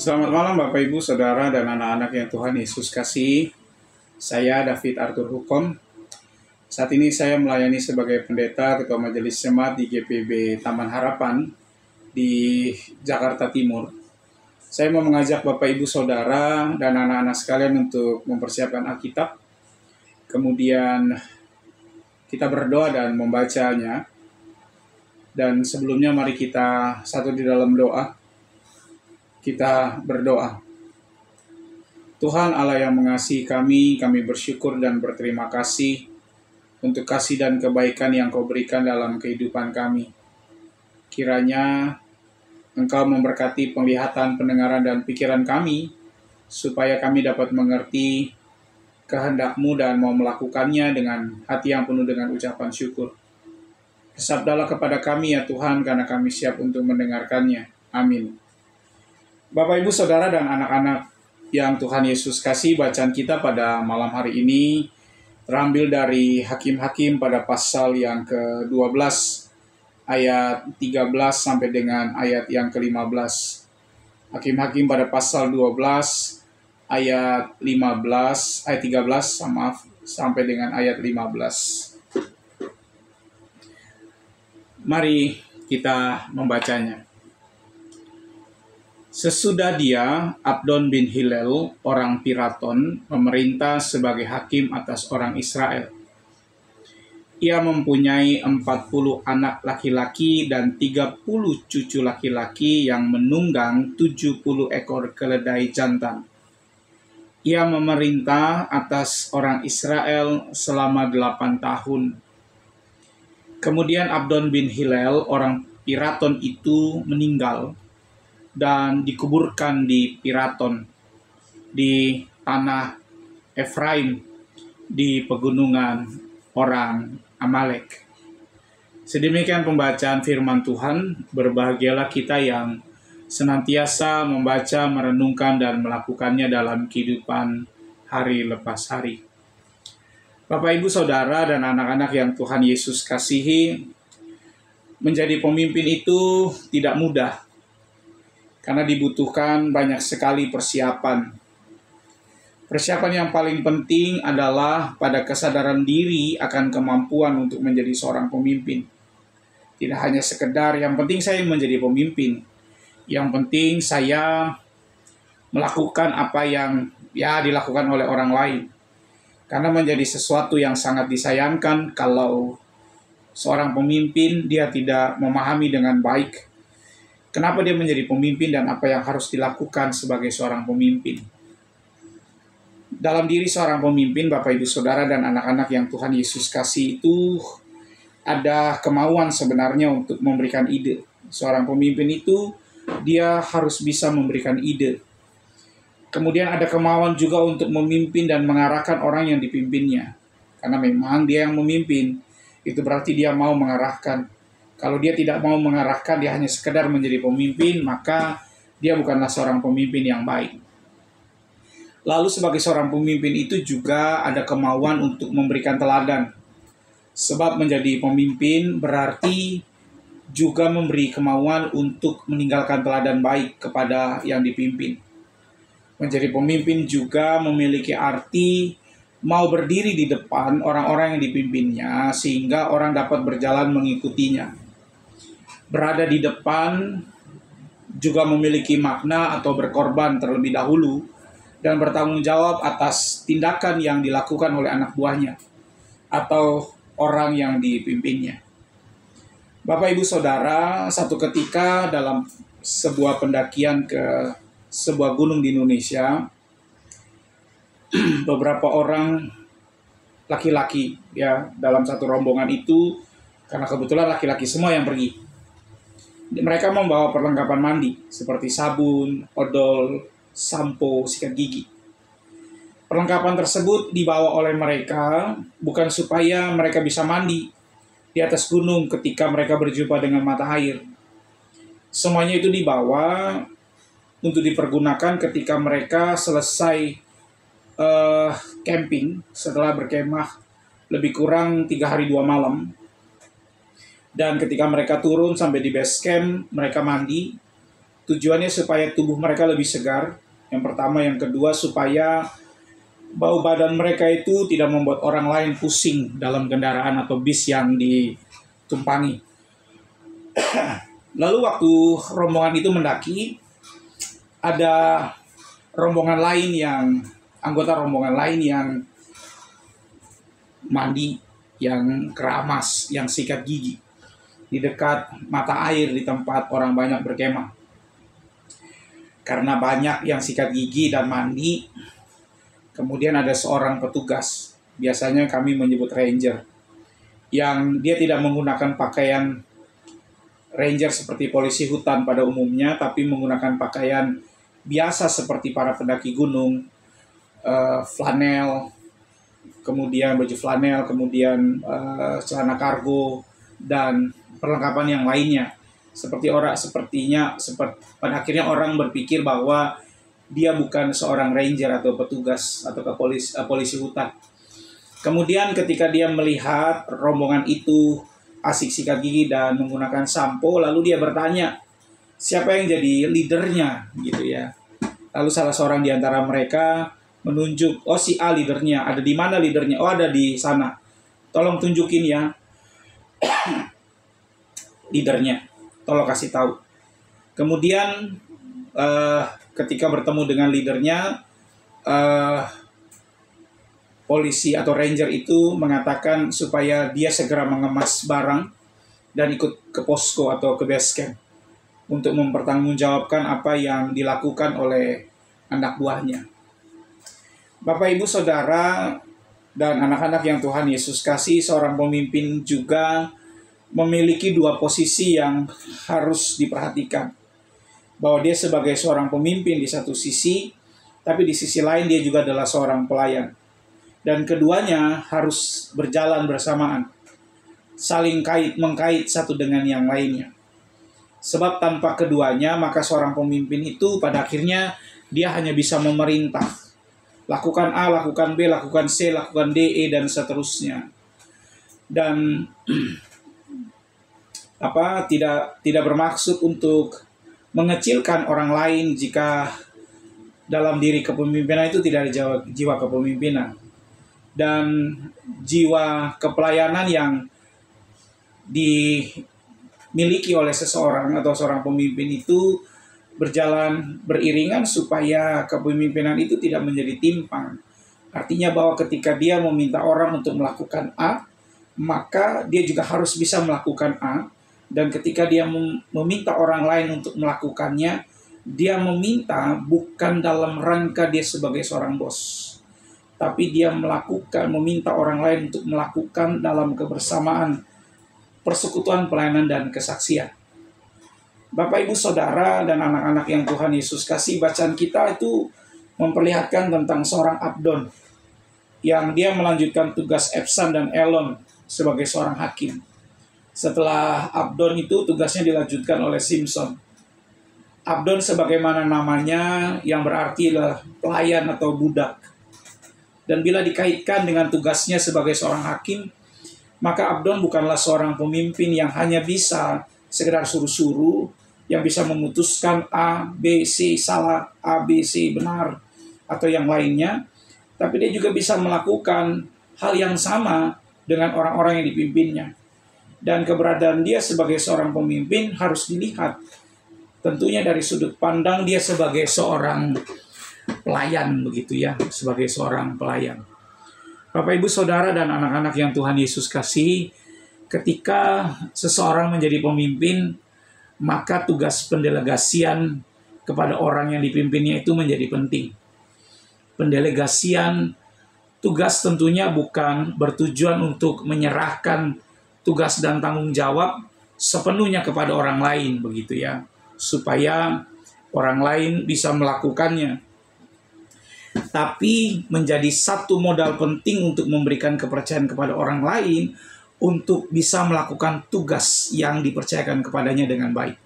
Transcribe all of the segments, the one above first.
Selamat malam Bapak Ibu, Saudara, dan anak-anak yang Tuhan Yesus kasihi. Saya David Arthur Hukom. Saat ini saya melayani sebagai pendeta Ketua Majelis Jemaat di GPB Taman Harapan di Jakarta Timur. Saya mau mengajak Bapak Ibu Saudara dan anak-anak sekalian untuk mempersiapkan Alkitab. Kemudian kita berdoa dan membacanya. Dan sebelumnya mari kita satu di dalam doa. Kita berdoa. Tuhan Allah yang mengasihi kami bersyukur dan berterima kasih untuk kasih dan kebaikan yang Kau berikan dalam kehidupan kami. Kiranya Engkau memberkati penglihatan, pendengaran, dan pikiran kami, supaya kami dapat mengerti kehendak-Mu dan mau melakukannya dengan hati yang penuh dengan ucapan syukur. Bersabdalah kepada kami ya Tuhan, karena kami siap untuk mendengarkannya. Amin. Bapak, Ibu, Saudara, dan anak-anak yang Tuhan Yesus kasih, bacaan kita pada malam hari ini terambil dari Hakim-Hakim pada pasal yang ke-12, ayat 13 sampai dengan ayat yang ke-15. Hakim-Hakim pada pasal 12, ayat 13 sampai dengan ayat 15. Mari kita membacanya. Sesudah dia, Abdon bin Hillel, orang Piraton, memerintah sebagai hakim atas orang Israel. Ia mempunyai 40 anak laki-laki dan 30 cucu laki-laki yang menunggang 70 ekor keledai jantan. Ia memerintah atas orang Israel selama 8 tahun. Kemudian Abdon bin Hillel, orang Piraton itu meninggal dan dikuburkan di Piraton, di tanah Efraim, di pegunungan orang Amalek. Sedemikian pembacaan firman Tuhan. Berbahagialah kita yang senantiasa membaca, merenungkan, dan melakukannya dalam kehidupan hari lepas hari. Bapak, Ibu, Saudara, dan anak-anak yang Tuhan Yesus kasihi, menjadi pemimpin itu tidak mudah, karena dibutuhkan banyak sekali persiapan. Persiapan yang paling penting adalah pada kesadaran diri akan kemampuan untuk menjadi seorang pemimpin. Tidak hanya sekedar yang penting saya menjadi pemimpin, yang penting saya melakukan apa yang dilakukan oleh orang lain. Karena menjadi sesuatu yang sangat disayangkan kalau seorang pemimpin dia tidak memahami dengan baik kenapa dia menjadi pemimpin dan apa yang harus dilakukan sebagai seorang pemimpin. Dalam diri seorang pemimpin, Bapak, Ibu, Saudara, dan anak-anak yang Tuhan Yesus kasih itu ada kemauan sebenarnya untuk memberikan ide. Seorang pemimpin itu dia harus bisa memberikan ide. Kemudian ada kemauan juga untuk memimpin dan mengarahkan orang yang dipimpinnya. Karena memang dia yang memimpin, itu berarti dia mau mengarahkan. Kalau dia tidak mau mengarahkan, dia hanya sekedar menjadi pemimpin, maka dia bukanlah seorang pemimpin yang baik. Lalu sebagai seorang pemimpin itu juga ada kemauan untuk memberikan teladan. Sebab menjadi pemimpin berarti juga memberi kemauan untuk meninggalkan teladan baik kepada yang dipimpin. Menjadi pemimpin juga memiliki arti mau berdiri di depan orang-orang yang dipimpinnya sehingga orang dapat berjalan mengikutinya. Berada di depan juga memiliki makna atau berkorban terlebih dahulu dan bertanggung jawab atas tindakan yang dilakukan oleh anak buahnya atau orang yang dipimpinnya. Bapak, Ibu, Saudara, satu ketika dalam sebuah pendakian ke sebuah gunung di Indonesia, beberapa orang laki-laki dalam satu rombongan itu, karena kebetulan laki-laki semua yang pergi. Mereka membawa perlengkapan mandi seperti sabun, odol, sampo, sikat gigi. Perlengkapan tersebut dibawa oleh mereka bukan supaya mereka bisa mandi di atas gunung ketika mereka berjumpa dengan mata air. Semuanya itu dibawa untuk dipergunakan ketika mereka selesai camping setelah berkemah lebih kurang 3 hari 2 malam. Dan ketika mereka turun sampai di base camp, mereka mandi. Tujuannya supaya tubuh mereka lebih segar. Yang pertama, yang kedua supaya bau badan mereka itu tidak membuat orang lain pusing dalam kendaraan atau bis yang ditumpangi. Lalu waktu rombongan itu mendaki, ada anggota rombongan lain yang mandi, yang keramas, yang sikat gigi di dekat mata air di tempat orang banyak berkemah. Karena banyak yang sikat gigi dan mandi, kemudian ada seorang petugas, biasanya kami menyebut ranger, yang dia tidak menggunakan pakaian ranger seperti polisi hutan pada umumnya, tapi menggunakan pakaian biasa seperti para pendaki gunung, flanel, kemudian baju flanel, kemudian celana kargo, dan perlengkapan yang lainnya. Pada akhirnya orang berpikir bahwa dia bukan seorang ranger atau petugas atau polisi hutan. Kemudian ketika dia melihat rombongan itu asik sikat gigi dan menggunakan sampo, lalu dia bertanya, siapa yang jadi leadernya gitu ya. Lalu salah seorang di antara mereka menunjuk, oh si A leadernya, ada di mana leadernya? Oh ada di sana. Tolong tunjukin ya leadernya. Tolong kasih tahu. Kemudian ketika bertemu dengan leadernya, polisi atau ranger itu mengatakan supaya dia segera mengemas barang dan ikut ke posko atau ke base camp untuk mempertanggungjawabkan apa yang dilakukan oleh anak buahnya. Bapak, Ibu, Saudara, dan anak-anak yang Tuhan Yesus kasih, seorang pemimpin juga memiliki dua posisi yang harus diperhatikan. Bahwa dia sebagai seorang pemimpin di satu sisi, tapi di sisi lain dia juga adalah seorang pelayan. Dan keduanya harus berjalan bersamaan, saling mengkait satu dengan yang lainnya. Sebab tanpa keduanya, maka seorang pemimpin itu pada akhirnya dia hanya bisa memerintah. Lakukan A, lakukan B, lakukan C, lakukan D, E, dan seterusnya. Dan tidak bermaksud untuk mengecilkan orang lain jika dalam diri kepemimpinan itu tidak ada jiwa kepemimpinan. Dan jiwa kepelayanan yang dimiliki oleh seseorang atau seorang pemimpin itu berjalan beriringan supaya kepemimpinan itu tidak menjadi timpang. Artinya bahwa ketika dia meminta orang untuk melakukan A, maka dia juga harus bisa melakukan A. Dan ketika dia meminta orang lain untuk melakukannya, dia meminta bukan dalam rangka dia sebagai seorang bos, tapi dia meminta orang lain untuk melakukan dalam kebersamaan, persekutuan, pelayanan, dan kesaksian. Bapak, Ibu, Saudara, dan anak-anak yang Tuhan Yesus kasih, bacaan kita itu memperlihatkan tentang seorang Abdon yang dia melanjutkan tugas Ebsan dan Elon sebagai seorang hakim. Setelah Abdon itu tugasnya dilanjutkan oleh Simson. Abdon sebagaimana namanya yang berarti adalah pelayan atau budak. Dan bila dikaitkan dengan tugasnya sebagai seorang hakim, maka Abdon bukanlah seorang pemimpin yang hanya bisa sekedar suruh-suruh, yang bisa memutuskan A, B, C salah, A, B, C benar, atau yang lainnya. Tapi dia juga bisa melakukan hal yang sama dengan orang-orang yang dipimpinnya. Dan keberadaan dia sebagai seorang pemimpin harus dilihat tentunya dari sudut pandang dia sebagai seorang pelayan, begitu ya, sebagai seorang pelayan. Bapak, Ibu, Saudara, dan anak-anak yang Tuhan Yesus kasih, ketika seseorang menjadi pemimpin, maka tugas pendelegasian kepada orang yang dipimpinnya itu menjadi penting. Pendelegasian tugas tentunya bukan bertujuan untuk menyerahkan tugas dan tanggung jawab sepenuhnya kepada orang lain, begitu ya, supaya orang lain bisa melakukannya. Tapi menjadi satu modal penting untuk memberikan kepercayaan kepada orang lain untuk bisa melakukan tugas yang dipercayakan kepadanya dengan baik.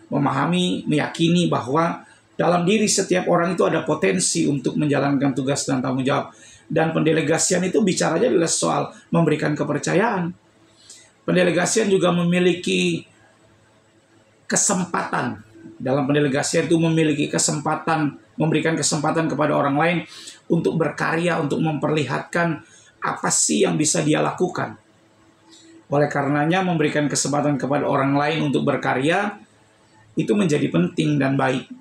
Memahami, meyakini bahwa dalam diri setiap orang itu ada potensi untuk menjalankan tugas dan tanggung jawab. Dan pendelegasian itu bicaranya adalah soal memberikan kepercayaan. Pendelegasian juga memiliki kesempatan dalam pendelegasian itu memiliki kesempatan, memberikan kesempatan kepada orang lain untuk berkarya, untuk memperlihatkan apa sih yang bisa dia lakukan. Oleh karenanya memberikan kesempatan kepada orang lain untuk berkarya itu menjadi penting dan baik.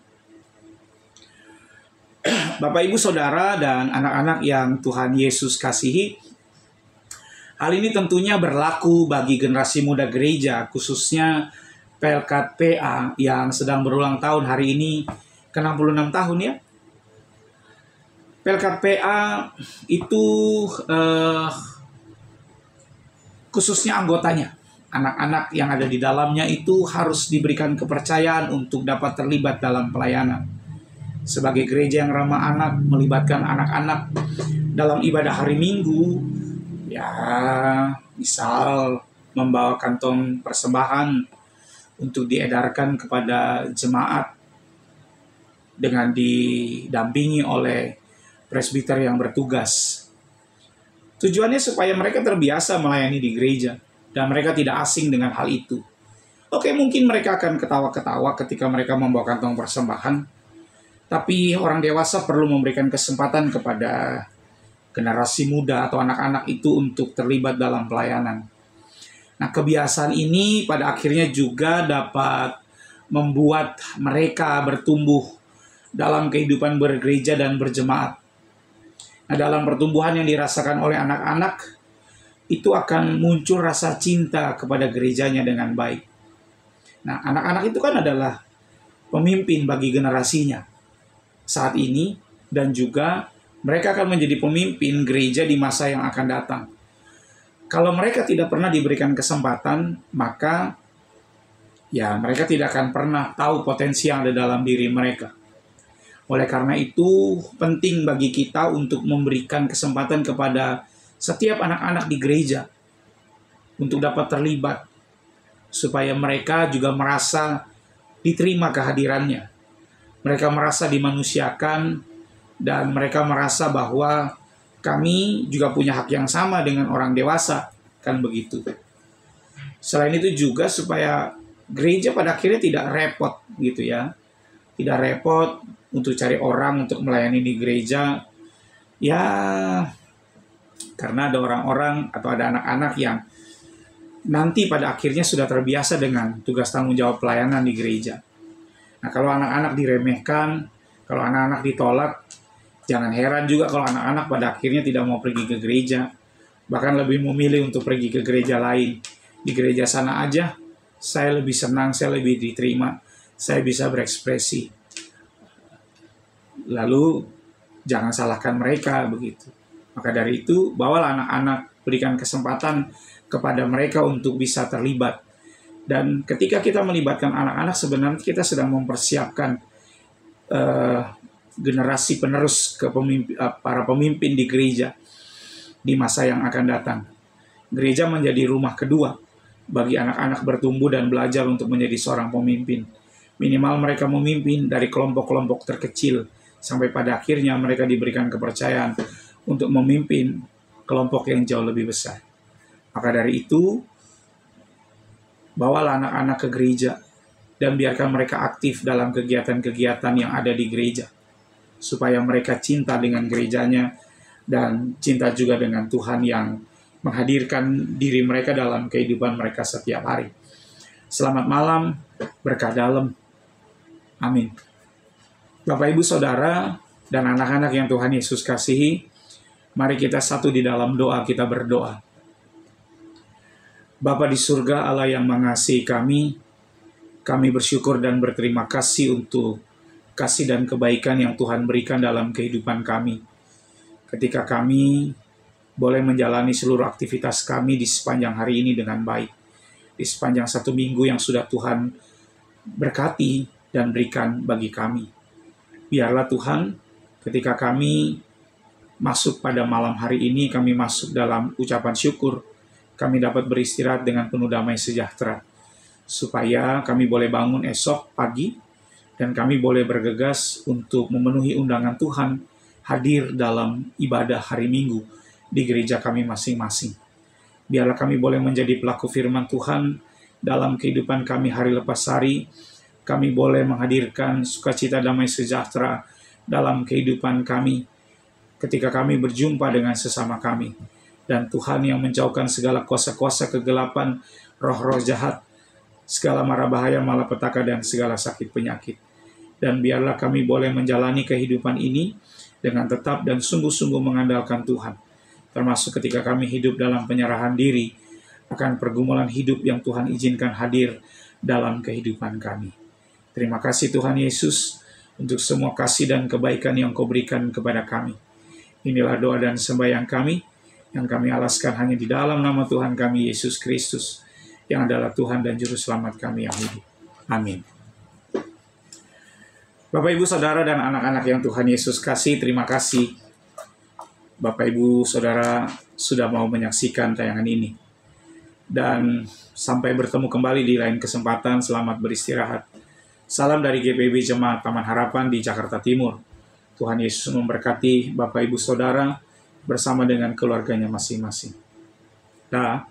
Bapak, Ibu, Saudara, dan anak-anak yang Tuhan Yesus kasihi, hal ini tentunya berlaku bagi generasi muda gereja, khususnya Pelkat PA yang sedang berulang tahun hari ini ke-66 tahun ya. Pelkat PA itu khususnya anggotanya, anak-anak yang ada di dalamnya itu harus diberikan kepercayaan untuk dapat terlibat dalam pelayanan. Sebagai gereja yang ramah anak, melibatkan anak-anak dalam ibadah hari Minggu, ya misal membawa kantong persembahan untuk diedarkan kepada jemaat dengan didampingi oleh presbiter yang bertugas. Tujuannya supaya mereka terbiasa melayani di gereja dan mereka tidak asing dengan hal itu. Oke, mungkin mereka akan ketawa-ketawa ketika mereka membawa kantong persembahan, tapi orang dewasa perlu memberikan kesempatan kepada generasi muda atau anak-anak itu untuk terlibat dalam pelayanan. Nah, kebiasaan ini pada akhirnya juga dapat membuat mereka bertumbuh dalam kehidupan bergereja dan berjemaat. Nah, dalam pertumbuhan yang dirasakan oleh anak-anak, itu akan muncul rasa cinta kepada gerejanya dengan baik. Nah, anak-anak itu kan adalah pemimpin bagi generasinya saat ini, dan juga mereka akan menjadi pemimpin gereja di masa yang akan datang. Kalau mereka tidak pernah diberikan kesempatan, maka ya mereka tidak akan pernah tahu potensi yang ada dalam diri mereka. Oleh karena itu, penting bagi kita untuk memberikan kesempatan kepada setiap anak-anak di gereja untuk dapat terlibat, supaya mereka juga merasa diterima kehadirannya. Mereka merasa dimanusiakan, dan mereka merasa bahwa kami juga punya hak yang sama dengan orang dewasa, kan begitu. Selain itu juga supaya gereja pada akhirnya tidak repot gitu ya. Tidak repot untuk cari orang untuk melayani di gereja. Ya, karena ada orang-orang atau ada anak-anak yang nanti pada akhirnya sudah terbiasa dengan tugas tanggung jawab pelayanan di gereja. Nah, kalau anak-anak diremehkan, kalau anak-anak ditolak, jangan heran juga kalau anak-anak pada akhirnya tidak mau pergi ke gereja. Bahkan lebih memilih untuk pergi ke gereja lain. Di gereja sana aja, saya lebih senang, saya lebih diterima, saya bisa berekspresi. Lalu, jangan salahkan mereka begitu. Maka dari itu, bawalah anak-anak, berikan kesempatan kepada mereka untuk bisa terlibat. Dan ketika kita melibatkan anak-anak, sebenarnya kita sedang mempersiapkan generasi penerus ke para pemimpin di gereja di masa yang akan datang. Gereja menjadi rumah kedua bagi anak-anak bertumbuh dan belajar untuk menjadi seorang pemimpin. Minimal mereka memimpin dari kelompok-kelompok terkecil sampai pada akhirnya mereka diberikan kepercayaan untuk memimpin kelompok yang jauh lebih besar. Maka dari itu, bawalah anak-anak ke gereja dan biarkan mereka aktif dalam kegiatan-kegiatan yang ada di gereja, supaya mereka cinta dengan gerejanya dan cinta juga dengan Tuhan yang menghadirkan diri mereka dalam kehidupan mereka setiap hari. Selamat malam, berkah dalam. Amin. Bapak, Ibu, Saudara, dan anak-anak yang Tuhan Yesus kasihi, mari kita satu di dalam doa, kita berdoa. Bapa di surga, Allah yang mengasihi kami bersyukur dan berterima kasih untuk kasih dan kebaikan yang Tuhan berikan dalam kehidupan kami. Ketika kami boleh menjalani seluruh aktivitas kami di sepanjang hari ini dengan baik. Di sepanjang satu minggu yang sudah Tuhan berkati dan berikan bagi kami. Biarlah Tuhan, ketika kami masuk pada malam hari ini, kami masuk dalam ucapan syukur, kami dapat beristirahat dengan penuh damai sejahtera. Supaya kami boleh bangun esok pagi, dan kami boleh bergegas untuk memenuhi undangan Tuhan hadir dalam ibadah hari Minggu di gereja kami masing-masing. Biarlah kami boleh menjadi pelaku firman Tuhan dalam kehidupan kami hari lepas hari, kami boleh menghadirkan sukacita damai sejahtera dalam kehidupan kami ketika kami berjumpa dengan sesama kami. Dan Tuhan yang menjauhkan segala kuasa-kuasa kegelapan, roh-roh jahat, segala mara bahaya, malapetaka, dan segala sakit penyakit. Dan biarlah kami boleh menjalani kehidupan ini dengan tetap dan sungguh-sungguh mengandalkan Tuhan, termasuk ketika kami hidup dalam penyerahan diri akan pergumulan hidup yang Tuhan izinkan hadir dalam kehidupan kami. Terima kasih Tuhan Yesus untuk semua kasih dan kebaikan yang Kau berikan kepada kami. Inilah doa dan sembahyang kami yang kami alaskan hanya di dalam nama Tuhan kami Yesus Kristus, yang adalah Tuhan dan Juru Selamat kami yang hidup. Amin. Bapak, Ibu, Saudara, dan anak-anak yang Tuhan Yesus kasih, terima kasih Bapak, Ibu, Saudara sudah mau menyaksikan tayangan ini. Dan sampai bertemu kembali di lain kesempatan, selamat beristirahat. Salam dari GPIB Jemaat Taman Harapan di Jakarta Timur. Tuhan Yesus memberkati Bapak, Ibu, Saudara bersama dengan keluarganya masing-masing. Dah.